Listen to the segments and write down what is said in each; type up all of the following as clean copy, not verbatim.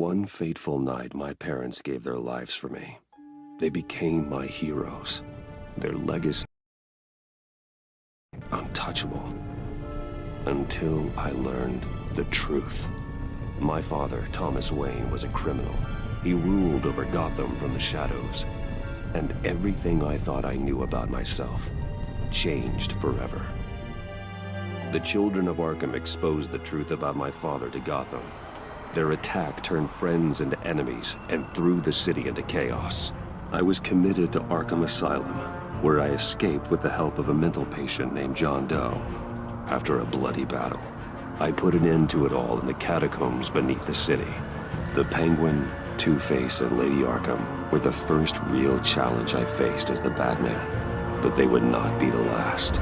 one fateful night, my parents gave their lives for me. They became my heroes. Their legacy untouchable. Until I learned the truth. My father, Thomas Wayne, was a criminal. He ruled over Gotham from the shadows. And everything I thought I knew about myself changed forever. The children of Arkham exposed the truth about my father to Gotham. Their attack turned friends into enemies and threw the city into chaos. I was committed to Arkham Asylum, where I escaped with the help of a mental patient named John Doe. After a bloody battle, I put an end to it all in the catacombs beneath the city. The Penguin, Two-Face, and Lady Arkham were the first real challenge I faced as the Batman, but they would not be the last.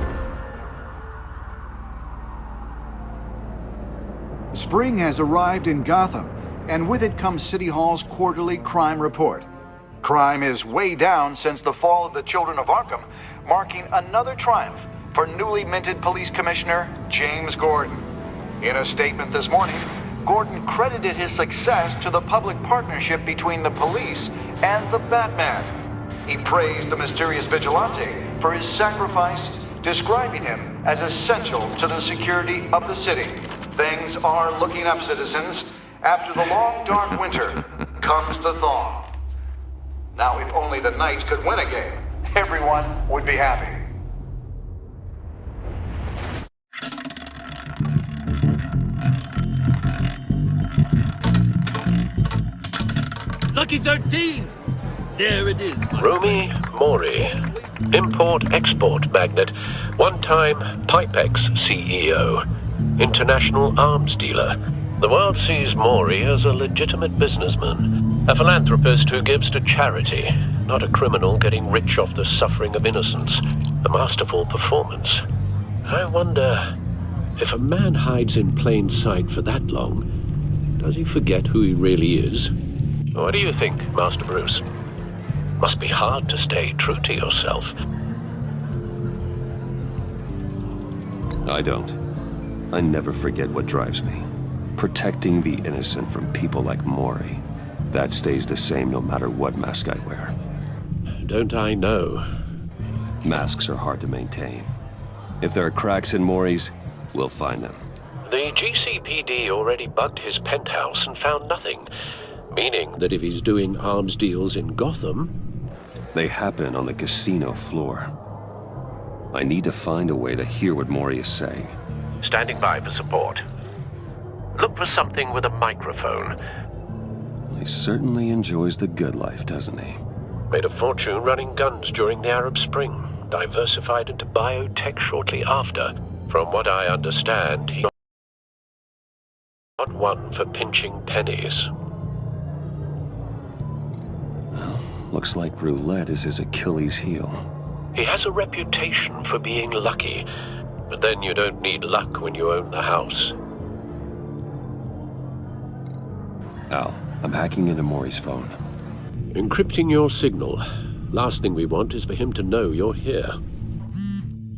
Spring has arrived in Gotham, and with it comes City Hall's quarterly crime report. Crime is way down since the fall of the Children of Arkham, marking another triumph for newly minted Police Commissioner James Gordon. In a statement this morning, Gordon credited his success to the public partnership between the police and the Batman. He praised the mysterious vigilante for his sacrifice, describing him as essential to the security of the city. Things are looking up, citizens. After the long, dark winter comes the thaw. Now, if only the Knights could win a game, everyone would be happy. Lucky 13! There it is. Romy Mori, import-export magnate, one-time Pipex CEO, international arms dealer. The world sees Mori as a legitimate businessman, a philanthropist who gives to charity, not a criminal getting rich off the suffering of innocence. A masterful performance. I wonder, if a man hides in plain sight for that long, does he forget who he really is? What do you think, Master Bruce? Must be hard to stay true to yourself. I don't. I never forget what drives me. Protecting the innocent from people like Mori. That stays the same no matter what mask I wear. Don't I know? Masks are hard to maintain. If there are cracks in Mori's, we'll find them. The GCPD already bugged his penthouse and found nothing. Meaning that if he's doing arms deals in Gotham... They happen on the casino floor. I need to find a way to hear what Mori is saying. Standing by for support. Look for something with a microphone. He certainly enjoys the good life, doesn't he? Made a fortune running guns during the Arab Spring. Diversified into biotech shortly after. From what I understand, he's not one for pinching pennies. Looks like roulette is his Achilles heel. He has a reputation for being lucky, but then you don't need luck when you own the house. Al, I'm hacking into Mori's phone. Encrypting your signal. Last thing we want is for him to know you're here.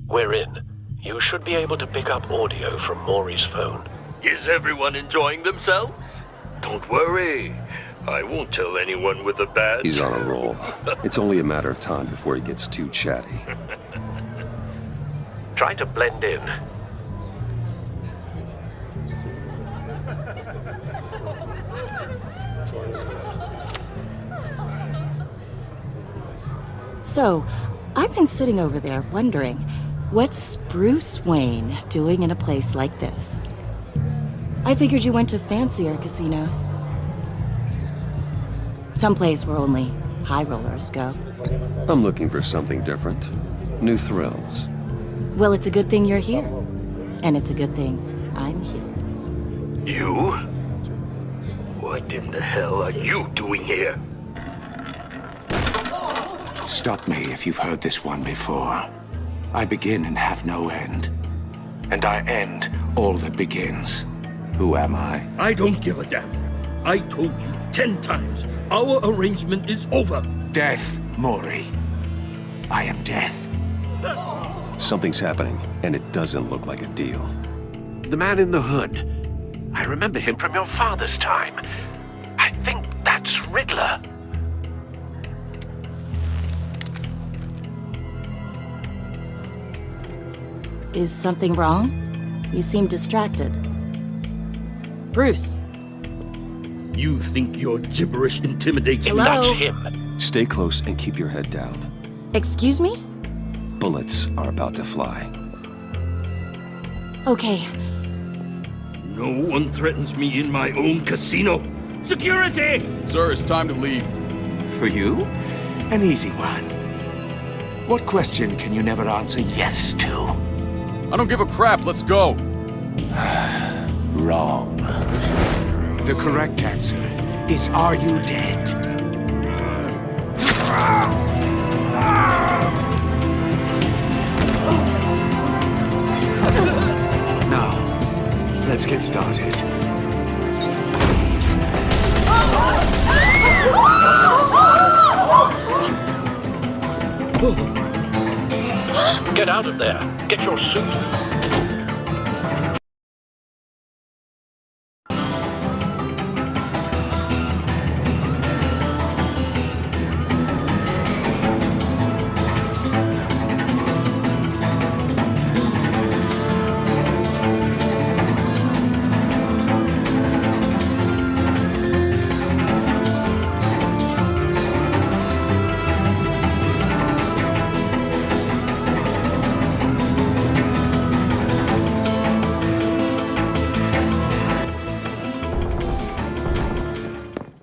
We're in. You should be able to pick up audio from Mori's phone. Is everyone enjoying themselves? Don't worry. I won't tell anyone with a badge. He's on a roll. It's only a matter of time before he gets too chatty. Try to blend in. So, I've been sitting over there wondering, what's Bruce Wayne doing in a place like this? I figured you went to fancier casinos. Someplace where only high rollers go. I'm looking for something different. New thrills. Well, it's a good thing you're here. And it's a good thing I'm here. You? What in the hell are you doing here? Stop me if you've heard this one before. I begin and have no end. And I end all that begins. Who am I? I don't give a damn. I told you 10 times. Our arrangement is over. Death, Mori. I am death. Something's happening, and it doesn't look like a deal. The man in the hood. I remember him from your father's time. I It's Riddler. Is something wrong? You seem distracted. Bruce. You think your gibberish intimidates me? Hello? That's him. Stay close and keep your head down. Excuse me? Bullets are about to fly. Okay. No one threatens me in my own casino. Security! Sir, it's time to leave. For you? An easy one. What question can you never answer yes to? I don't give a crap, let's go. Wrong. The correct answer is, are you dead? Now, let's get started. Get out of there. Get your suit.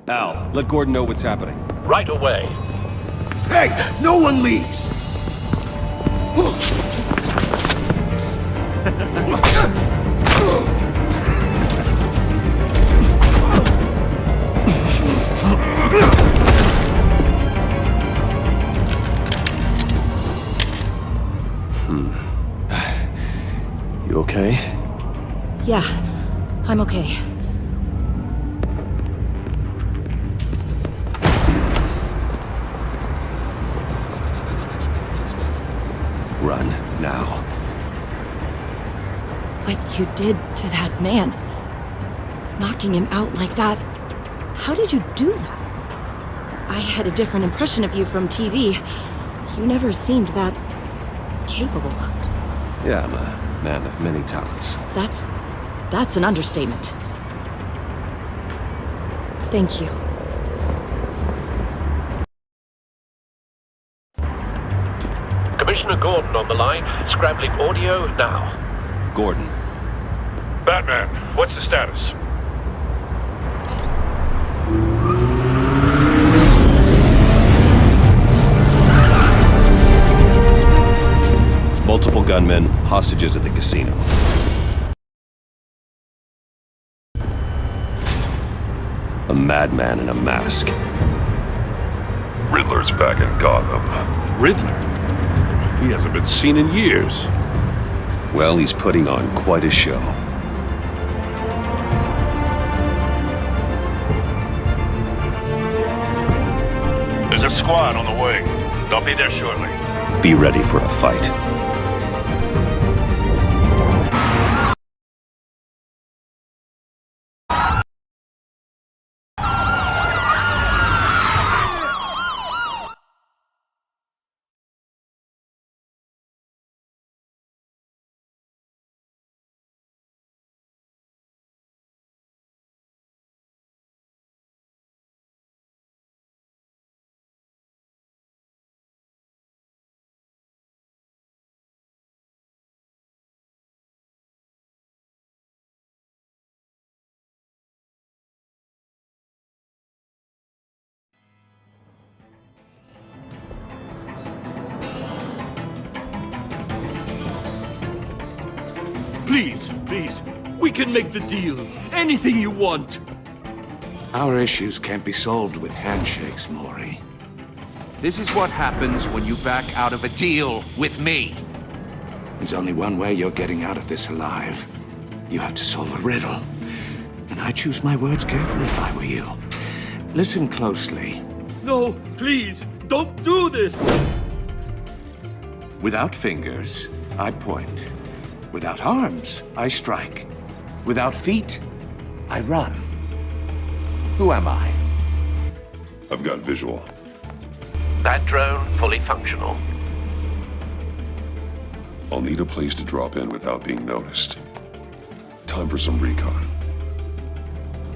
Al, let Gordon know what's happening. Right away. Hey, no one leaves! You okay? Yeah, I'm okay. Run, now. What you did to that man, knocking him out like that, how did you do that? I had a different impression of you from TV. You never seemed that capable. Yeah, I'm a man of many talents. That's an understatement. Thank you. Commissioner Gordon on the line. Scrambling audio now. Gordon. Batman, what's the status? Multiple gunmen, hostages at the casino. A madman in a mask. Riddler's back in Gotham. Riddler? He hasn't been seen in years. Well, he's putting on quite a show. There's a squad on the way. They'll be there shortly. Be ready for a fight. Please, we can make the deal. Anything you want. Our issues can't be solved with handshakes, Maury. This is what happens when you back out of a deal with me. There's only one way you're getting out of this alive. You have to solve a riddle. And I choose my words carefully if I were you. Listen closely. No, please, don't do this! Without fingers, I point. Without arms, I strike. Without feet, I run. Who am I? I've got visual. That drone fully functional. I'll need a place to drop in without being noticed. Time for some recon.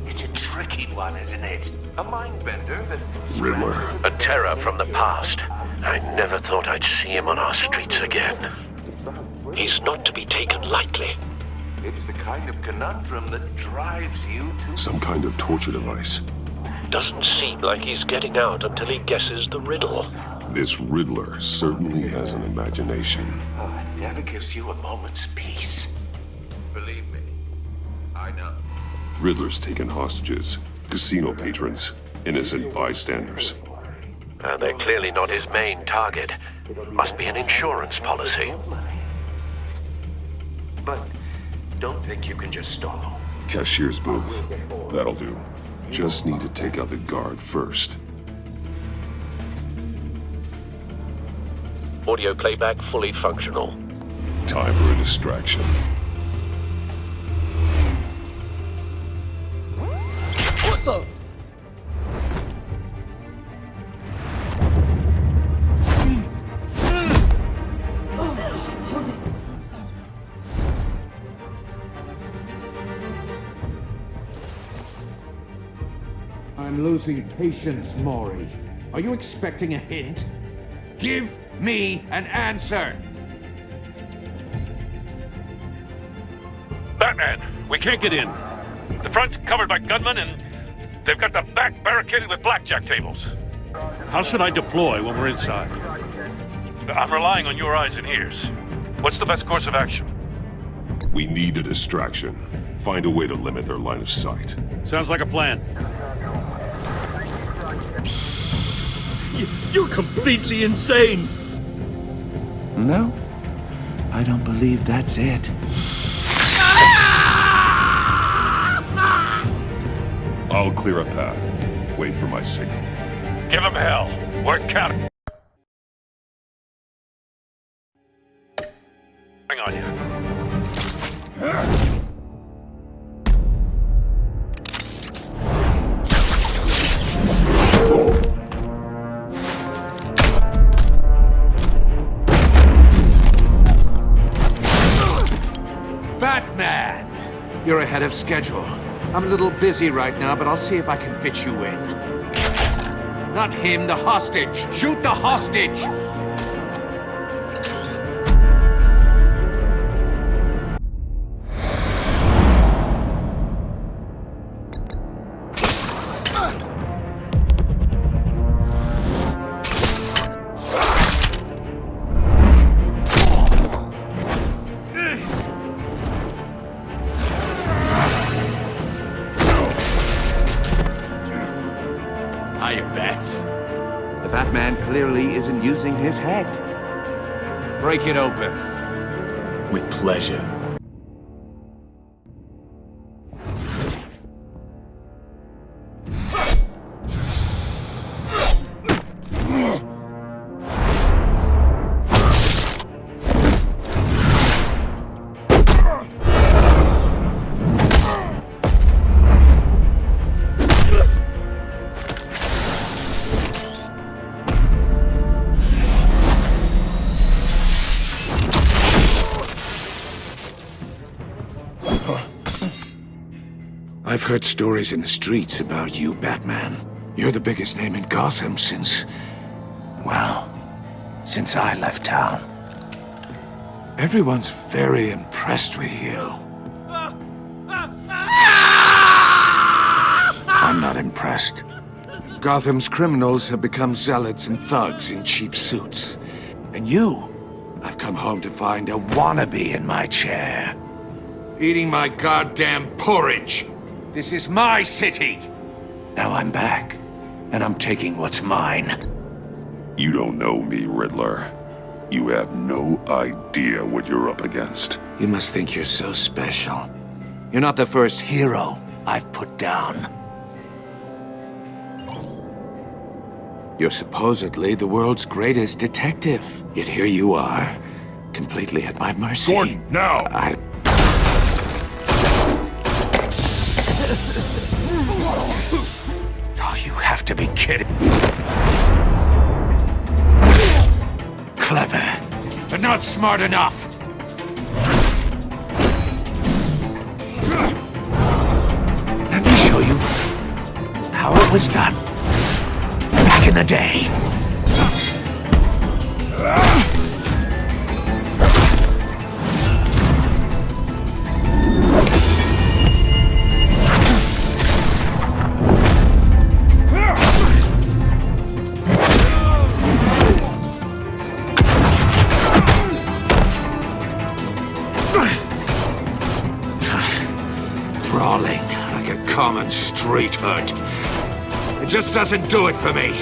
It's a tricky one, isn't it? A mind bender that... Riddler. A terror from the past. I never thought I'd see him on our streets again. He's not to be taken lightly. It's the kind of conundrum that drives you to... Some kind of torture device. Doesn't seem like he's getting out until he guesses the riddle. This Riddler certainly has an imagination. It never gives you a moment's peace. Believe me, I know. Riddler's taken hostages, casino patrons, innocent bystanders. They're clearly not his main target. Must be an insurance policy. But don't think you can just stall. Cashier's booth. That'll do. Just need to take out the guard first. Audio playback fully functional. Time for a distraction. What the? I'm losing patience, Maury. Are you expecting a hint? Give me an answer! Batman, we can't get in. The front's covered by gunmen, and they've got the back barricaded with blackjack tables. How should I deploy when we're inside? I'm relying on your eyes and ears. What's the best course of action? We need a distraction. Find a way to limit their line of sight. Sounds like a plan. You're completely insane! No, I don't believe that's it. I'll clear a path. Wait for my signal. Give him hell. We're counting on you. Batman! You're ahead of schedule. I'm a little busy right now, but I'll see if I can fit you in. Not him, the hostage! Shoot the hostage! The Batman clearly isn't using his head. Break it open. With pleasure. I've heard stories in the streets about you, Batman. You're the biggest name in Gotham since... well, since I left town. Everyone's very impressed with you. I'm not impressed. Gotham's criminals have become zealots and thugs in cheap suits. And you, I've come home to find a wannabe in my chair. Eating my goddamn porridge. This is my city! Now I'm back, and I'm taking what's mine. You don't know me, Riddler. You have no idea what you're up against. You must think you're so special. You're not the first hero I've put down. You're supposedly the world's greatest detective. Yet here you are, completely at my mercy. Gordon, now! Oh, You have to be kidding. Clever, but not smart enough. Let me show you how it was done back in the day. Brawling like a common street hood. It just doesn't do it for me.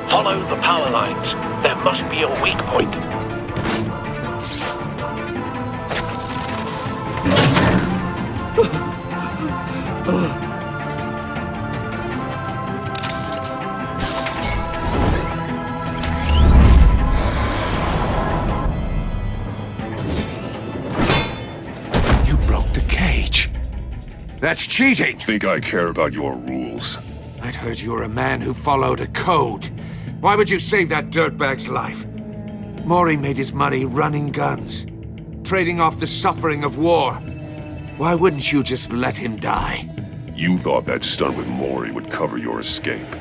Follow the power lines. There must be a weak point. You broke the cage. That's cheating. Think I care about your rules? I'd heard you were a man who followed a code. Why would you save that dirtbag's life? Mori made his money running guns, trading off the suffering of war. Why wouldn't you just let him die? You thought that stunt with Mori would cover your escape.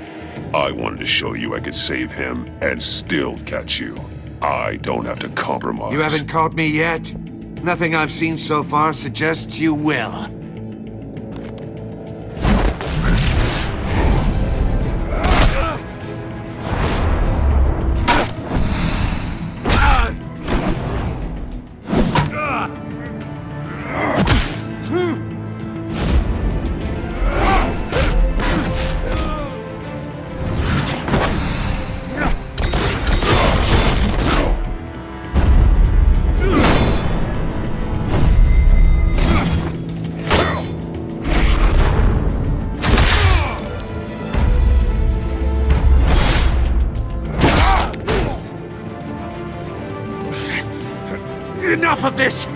I wanted to show you I could save him and still catch you. I don't have to compromise. You haven't caught me yet? Nothing I've seen so far suggests you will. Enough of this!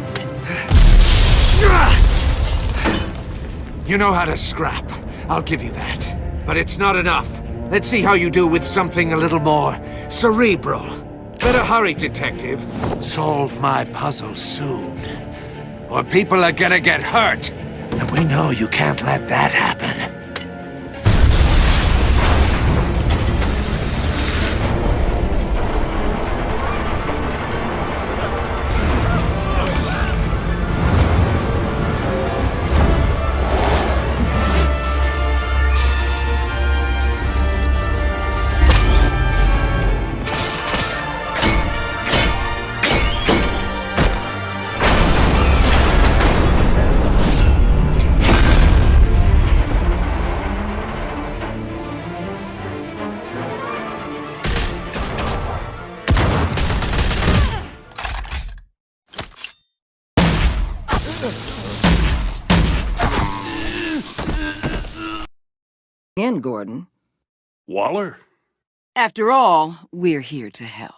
You know how to scrap. I'll give you that. But it's not enough. Let's see how you do with something a little more cerebral. Better hurry, detective. Solve my puzzle soon. Or people are gonna get hurt. And we know you can't let that happen. In, Gordon. Waller? After all, we're here to help.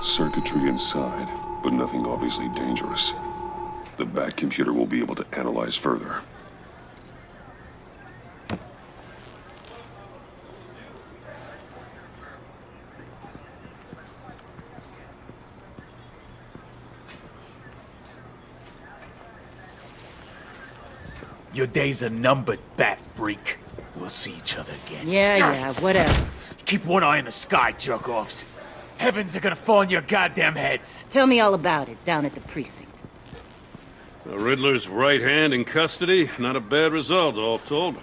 Circuitry inside, but nothing obviously dangerous. The Bat computer will be able to analyze further. Your days are numbered, bat freak. We'll see each other again. Yeah, whatever. Keep one eye in the sky, jerk-offs. Heavens are gonna fall on your goddamn heads. Tell me all about it down at the precinct. The Riddler's right hand in custody. Not a bad result, all told.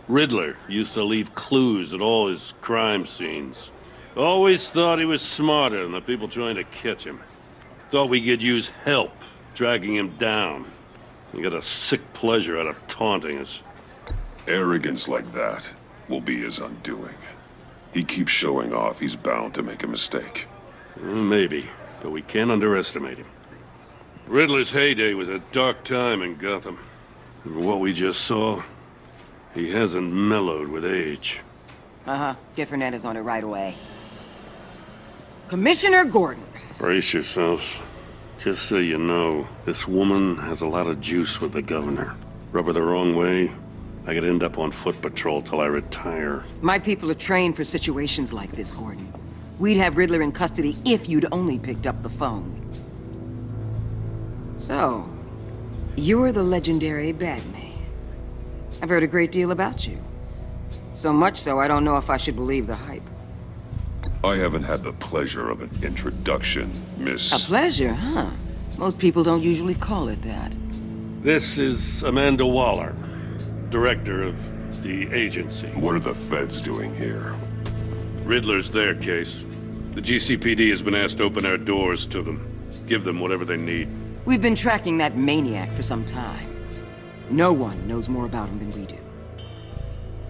Riddler used to leave clues at all his crime scenes. Always thought he was smarter than the people trying to catch him. Thought we could use help dragging him down. He got a sick pleasure out of taunting us. Arrogance like that will be his undoing. He keeps showing off, he's bound to make a mistake. Maybe, but we can't underestimate him. Riddler's heyday was a dark time in Gotham. And what we just saw, he hasn't mellowed with age. Get Fernandez on it right away. Commissioner Gordon. Brace yourselves. Just so you know, this woman has a lot of juice with the governor. Rub her the wrong way, I could end up on foot patrol till I retire. My people are trained for situations like this, Gordon. We'd have Riddler in custody if you'd only picked up the phone. So, you're the legendary Batman. I've heard a great deal about you. So much so, I don't know if I should believe the hype. I haven't had the pleasure of an introduction, Miss... A pleasure, huh? Most people don't usually call it that. This is Amanda Waller, director of the agency. What are the feds doing here? Riddler's their case. The GCPD has been asked to open our doors to them. Give them whatever they need. We've been tracking that maniac for some time. No one knows more about him than we do.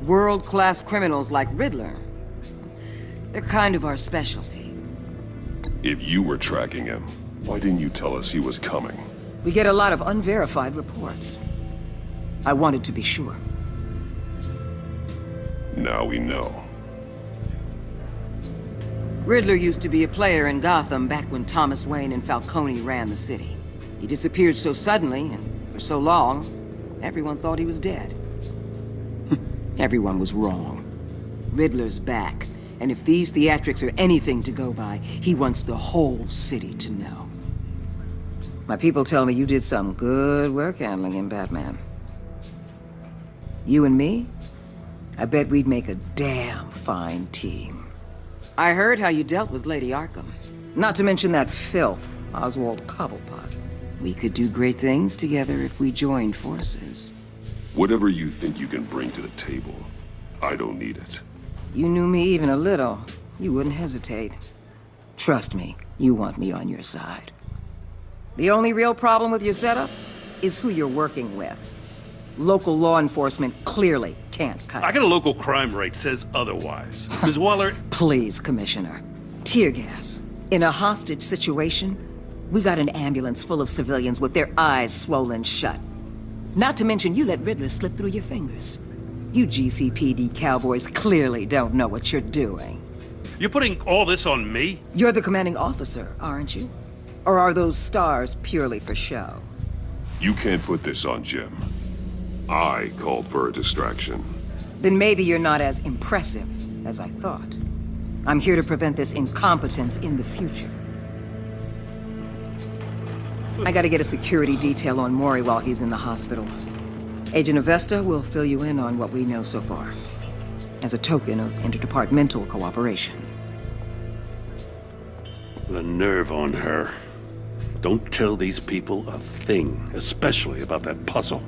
World-class criminals like Riddler, they're kind of our specialty. If you were tracking him, why didn't you tell us he was coming? We get a lot of unverified reports. I wanted to be sure. Now we know. Riddler used to be a player in Gotham back when Thomas Wayne and Falcone ran the city. He disappeared so suddenly, and for so long, everyone thought he was dead. Everyone was wrong. Riddler's back, and if these theatrics are anything to go by, he wants the whole city to know. My people tell me you did some good work handling him, Batman. You and me? I bet we'd make a damn fine team. I heard how you dealt with Lady Arkham. Not to mention that filth, Oswald Cobblepot. We could do great things together if we joined forces. Whatever you think you can bring to the table, I don't need it. You knew me even a little, you wouldn't hesitate. Trust me, you want me on your side. The only real problem with your setup is who you're working with. Local law enforcement clearly can't cut I got a local crime rate says otherwise. Ms. Waller... Please, Commissioner. Tear gas. In a hostage situation, we got an ambulance full of civilians with their eyes swollen shut. Not to mention you let Riddler slip through your fingers. You GCPD cowboys clearly don't know what you're doing. You're putting all this on me? You're the commanding officer, aren't you? Or are those stars purely for show? You can't put this on Jim. I called for a distraction. Then maybe you're not as impressive as I thought. I'm here to prevent this incompetence in the future. I gotta get a security detail on Mori while he's in the hospital. Agent Avesta will fill you in on what we know so far, as a token of interdepartmental cooperation. The nerve on her. Don't tell these people a thing, especially about that puzzle.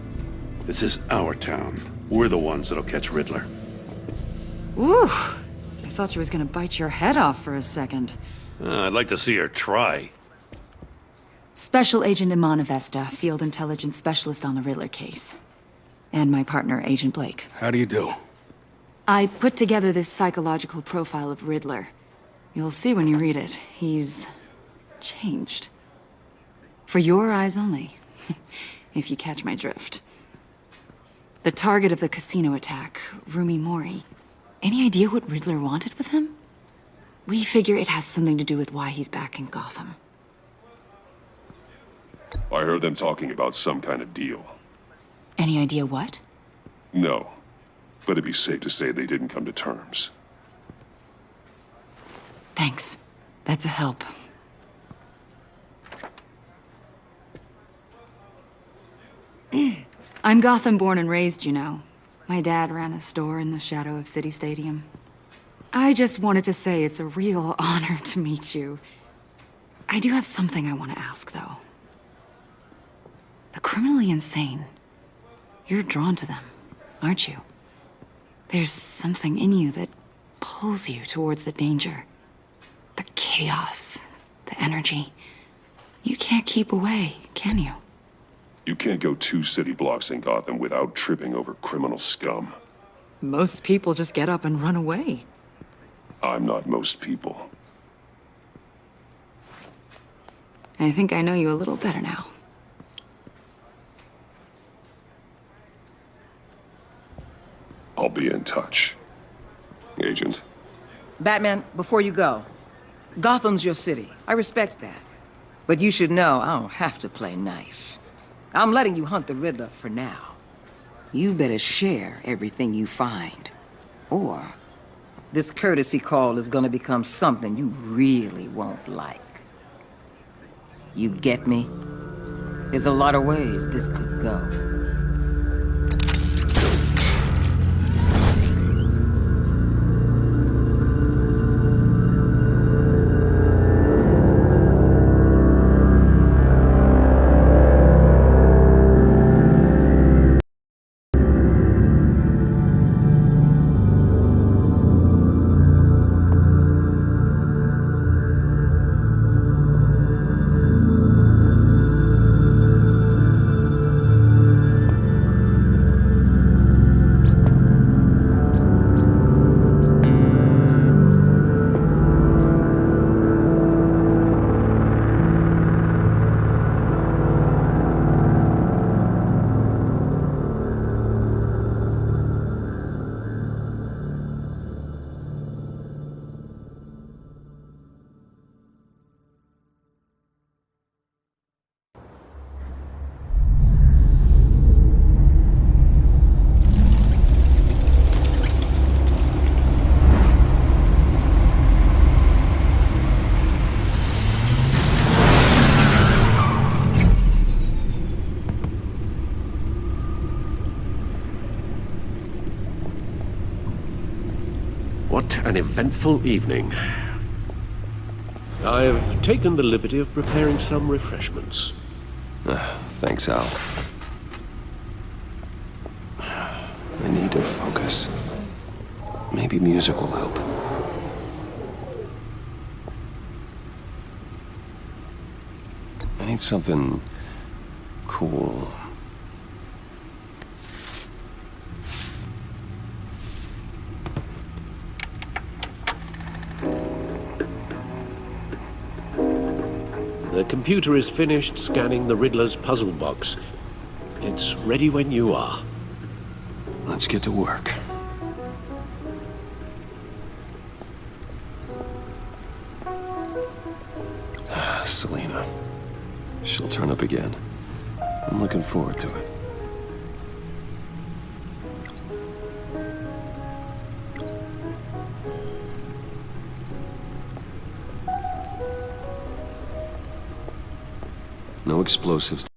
This is our town. We're the ones that'll catch Riddler. Ooh, I thought she was gonna bite your head off for a second. I'd like to see her try. Special Agent Iman Avesta, Field Intelligence Specialist on the Riddler case. And my partner, Agent Blake. How do you do? I put together this psychological profile of Riddler. You'll see when you read it. He's... changed. For your eyes only, if you catch my drift. The target of the casino attack, Rumi Mori. Any idea what Riddler wanted with him? We figure it has something to do with why he's back in Gotham. I heard them talking about some kind of deal. Any idea what? No, but it'd be safe to say they didn't come to terms. Thanks. That's a help. I'm Gotham born and raised, you know. My dad ran a store in the shadow of City Stadium. I just wanted to say it's a real honor to meet you. I do have something I want to ask, though. The criminally insane. You're drawn to them, aren't you? There's something in you that pulls you towards the danger. The chaos, the energy. You can't keep away, can you? You can't go 2 city blocks in Gotham without tripping over criminal scum. Most people just get up and run away. I'm not most people. I think I know you a little better now. I'll be in touch. Agent. Batman, before you go, Gotham's your city. I respect that. But you should know I don't have to play nice. I'm letting you hunt the Riddler for now. You better share everything you find. Or this courtesy call is gonna become something you really won't like. You get me? There's a lot of ways this could go. What an eventful evening. I've taken the liberty of preparing some refreshments. Thanks, Al. I need to focus. Maybe music will help. I need something cool. The computer is finished scanning the Riddler's puzzle box. It's ready when you are. Let's get to work. Selina. She'll turn up again. I'm looking forward to it. No explosives.